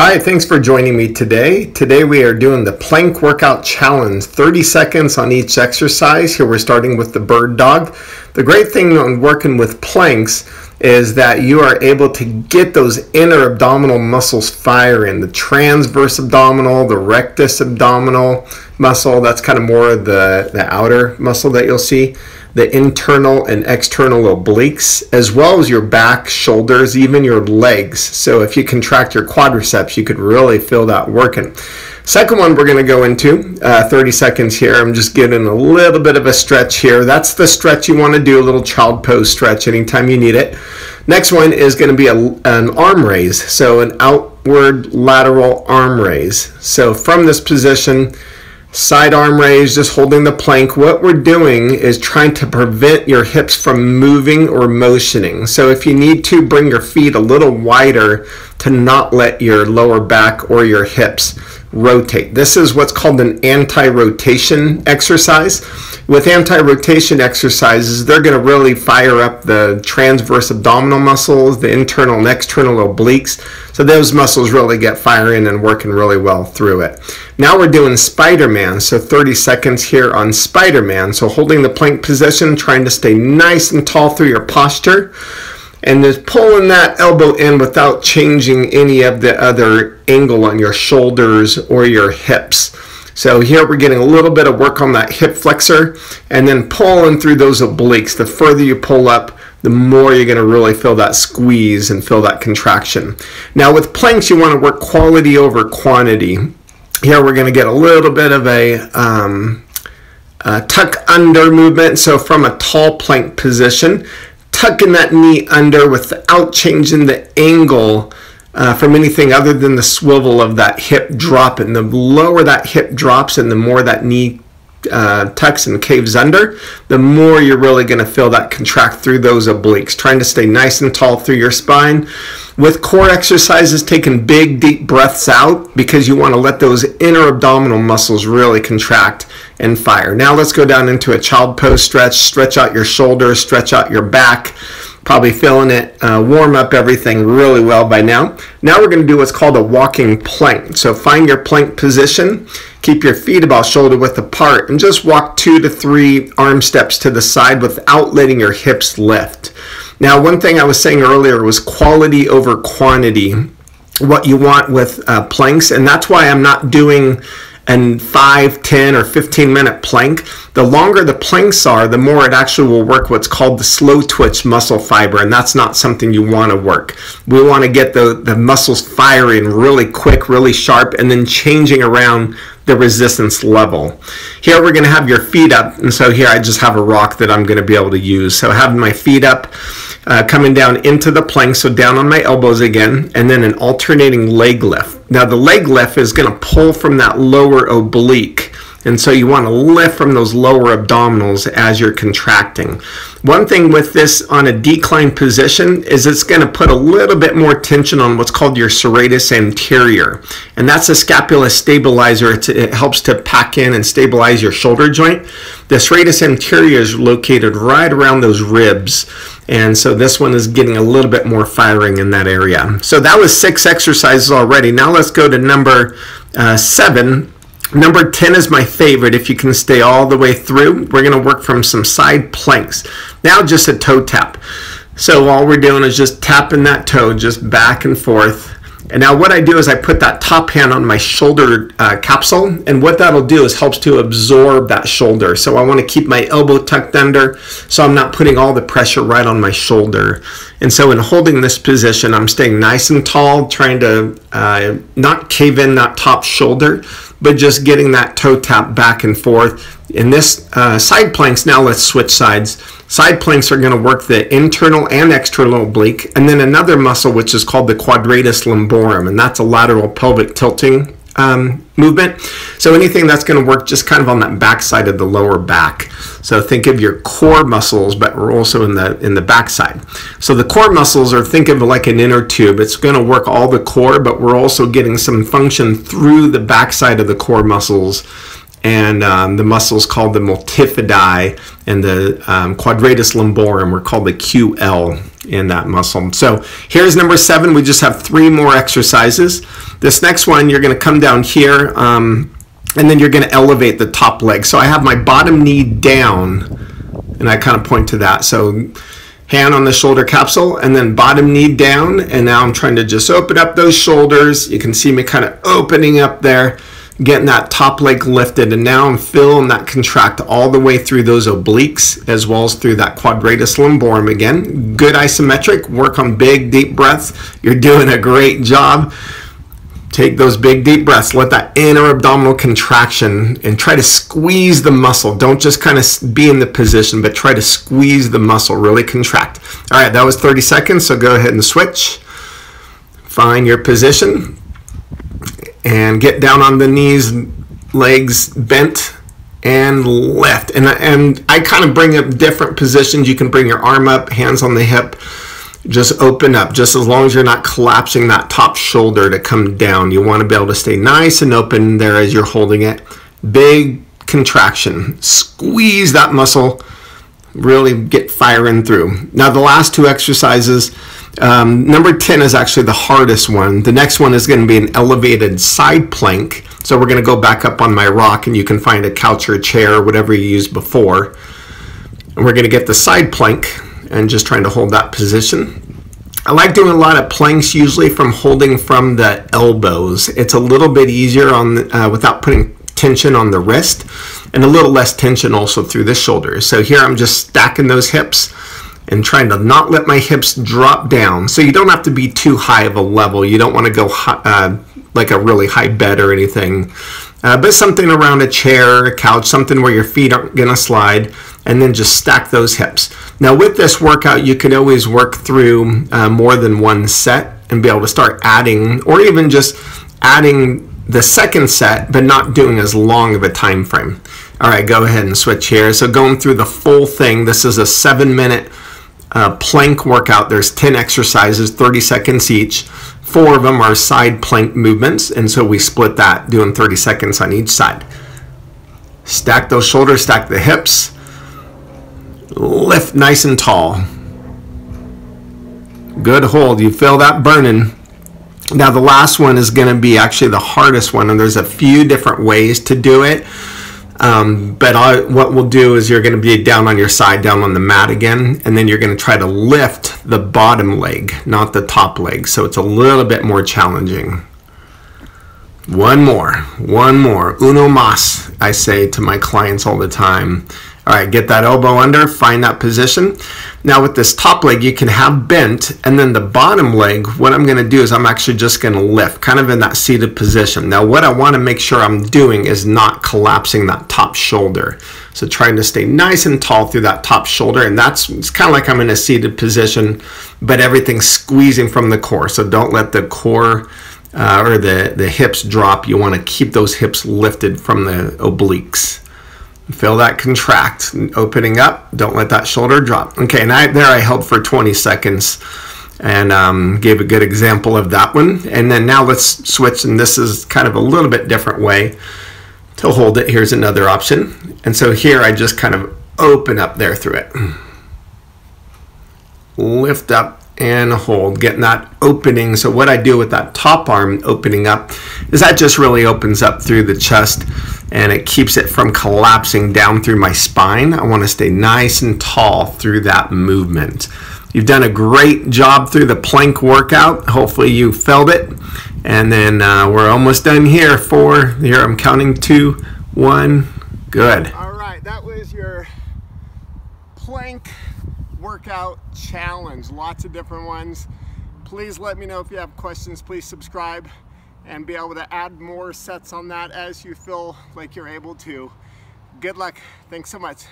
Hi, thanks for joining me today. Today we are doing the plank workout challenge, 30 seconds on each exercise. Here we're starting with the bird dog. The great thing on working with planks is that you are able to get those inner abdominal muscles firing. The transverse abdominal, the rectus abdominal muscle, that's kind of more of the outer muscle that you'll see. The internal and external obliques, as well as your back, shoulders, even your legs. So if you contract your quadriceps, you could really feel that working. Second one we're going to go into, 30 seconds here. I'm just getting a little bit of a stretch here. That's the stretch you want to do, a little child pose stretch anytime you need it. Next one is going to be an arm raise, so an outward lateral arm raise. So from this position, side arm raise, just holding the plank. What we're doing is trying to prevent your hips from moving or motioning. So if you need to, bring your feet a little wider to not let your lower back or your hips rotate. This is what's called an anti-rotation exercise. With anti-rotation exercises, they're going to really fire up the transverse abdominal muscles, the internal and external obliques. So those muscles really get firing and working really well through it. Now we're doing Spider-Man, so 30 seconds here on Spider-Man. So holding the plank position, trying to stay nice and tall through your posture, and just pulling that elbow in without changing any of the other angle on your shoulders or your hips. So here we're getting a little bit of work on that hip flexor, and then pulling through those obliques. The further you pull up, the more you're going to really feel that squeeze and feel that contraction. Now with planks, you want to work quality over quantity. Here we're going to get a little bit of a tuck under movement. So from a tall plank position, tucking that knee under without changing the angle from anything other than the swivel of that hip drop. And the lower that hip drops and the more that knee tucks and caves under, the more you're really going to feel that contract through those obliques. Trying to stay nice and tall through your spine. With core exercises, taking big deep breaths out because you want to let those inner abdominal muscles really contract and fire. Now let's go down into a child pose stretch. Stretch out your shoulders, stretch out your back. Probably feeling it, warm up everything really well by now. Now we're going to do what's called a walking plank. So find your plank position, keep your feet about shoulder width apart, and just walk 2 to 3 arm steps to the side without letting your hips lift. Now, one thing I was saying earlier was quality over quantity, what you want with planks, and that's why I'm not doing a 5, 10, or 15-minute plank. The longer the planks are, the more it actually will work what's called the slow twitch muscle fiber, and that's not something you want to work. We want to get the muscles firing really quick, really sharp, and then changing around the resistance level. Here we're going to have your feet up, and so here I just have a rock that I'm going to be able to use. So having my feet up, coming down into the plank, so down on my elbows again, and then an alternating leg lift. Now the leg lift is going to pull from that lower oblique, and so you want to lift from those lower abdominals as you're contracting. One thing with this on a decline position is it's going to put a little bit more tension on what's called your serratus anterior, and that's a scapula stabilizer. It helps to pack in and stabilize your shoulder joint. The serratus anterior is located right around those ribs, and so this one is getting a little bit more firing in that area. So that was 6 exercises already. Now let's go to number 7. Number 10 is my favorite if you can stay all the way through. We're going to work from some side planks. Now just a toe tap. So all we're doing is just tapping that toe just back and forth. And now what I do is I put that top hand on my shoulder capsule, and what that'll do is helps to absorb that shoulder. So I want to keep my elbow tucked under so I'm not putting all the pressure right on my shoulder. And so in holding this position, I'm staying nice and tall, trying to not cave in that top shoulder, but just getting that toe tap back and forth. In this side planks, now let's switch sides. Side planks are going to work the internal and external oblique, and then another muscle which is called the quadratus lumborum, and that's a lateral pelvic tilting movement. So anything that's going to work just kind of on that back side of the lower back. So think of your core muscles, but we're also in the back side. So the core muscles are, think of it like an inner tube. It's going to work all the core, but we're also getting some function through the back side of the core muscles, and the muscles called the multifidi and the quadratus lumborum were called the QL in that muscle. So here's number 7. We just have 3 more exercises. This next one, you're going to come down here, and then you're going to elevate the top leg. So I have my bottom knee down, and I kind of point to that. So hand on the shoulder capsule, and then bottom knee down, and now I'm trying to just open up those shoulders. You can see me kind of opening up there, getting that top leg lifted, and now I'm feeling that contract all the way through those obliques as well as through that quadratus lumborum again. Good isometric, work on big deep breaths. You're doing a great job. Take those big deep breaths, let that inner abdominal contraction, and try to squeeze the muscle. Don't just kind of be in the position, but try to squeeze the muscle, really contract. All right, that was 30 seconds, so go ahead and switch. Find your position and get down on the knees, legs bent, and lift. And I kind of bring up different positions. You can bring your arm up, hands on the hip. Just open up, just as long as you're not collapsing that top shoulder to come down. You want to be able to stay nice and open there as you're holding it. Big contraction. Squeeze that muscle. Really get firing through. Now the last 2 exercises, number 10 is actually the hardest one. The next one is going to be an elevated side plank. So we're going to go back up on my rock, and you can find a couch or a chair or whatever you used before. And we're going to get the side plank and just trying to hold that position. I like doing a lot of planks usually from holding from the elbows. It's a little bit easier on without putting tension on the wrist, and a little less tension also through the shoulders. So here I'm just stacking those hips and trying to not let my hips drop down. So you don't have to be too high of a level. You don't want to go like a really high bed or anything, but something around a chair, a couch, something where your feet aren't going to slide, and then just stack those hips. Now with this workout, you can always work through more than one set and be able to start adding, or even just adding the second set, but not doing as long of a time frame. All right, go ahead and switch here. So going through the full thing, this is a 7-minute plank workout. There's 10 exercises, 30 seconds each. 4 of them are side plank movements, and so we split that, doing 30 seconds on each side. Stack those shoulders, stack the hips. Lift nice and tall. Good hold. You feel that burning. Now the last one is going to be actually the hardest one, and there's a few different ways to do it. What we'll do is you're going to be down on your side, down on the mat again, and then you're going to try to lift the bottom leg, not the top leg. So it's a little bit more challenging. One more. Uno más, I say to my clients all the time. All right, get that elbow under, find that position. Now with this top leg, you can have bent, and then the bottom leg, what I'm going to do is I'm actually just going to lift, kind of in that seated position. Now what I want to make sure I'm doing is not collapsing that top shoulder. So trying to stay nice and tall through that top shoulder, and it's kind of like I'm in a seated position, but everything's squeezing from the core. So don't let the core or the hips drop. You want to keep those hips lifted from the obliques. Feel that contract, opening up. Don't let that shoulder drop. Okay, and I held for 20 seconds and gave a good example of that one. And then now let's switch, and this is kind of a little bit different way to hold it. Here's another option. And so here I just kind of open up there through it. Lift up and hold, getting that opening. So what I do with that top arm opening up is that just really opens up through the chest, and it keeps it from collapsing down through my spine. I want to stay nice and tall through that movement. You've done a great job through the plank workout. Hopefully you felt it. And then we're almost done here. Here I'm counting 2, 1. Good. All right, that was your plank workout challenge. Lots of different ones. Please let me know if you have questions. Please subscribe and be able to add more sets on that as you feel like you're able to. Good luck. Thanks so much.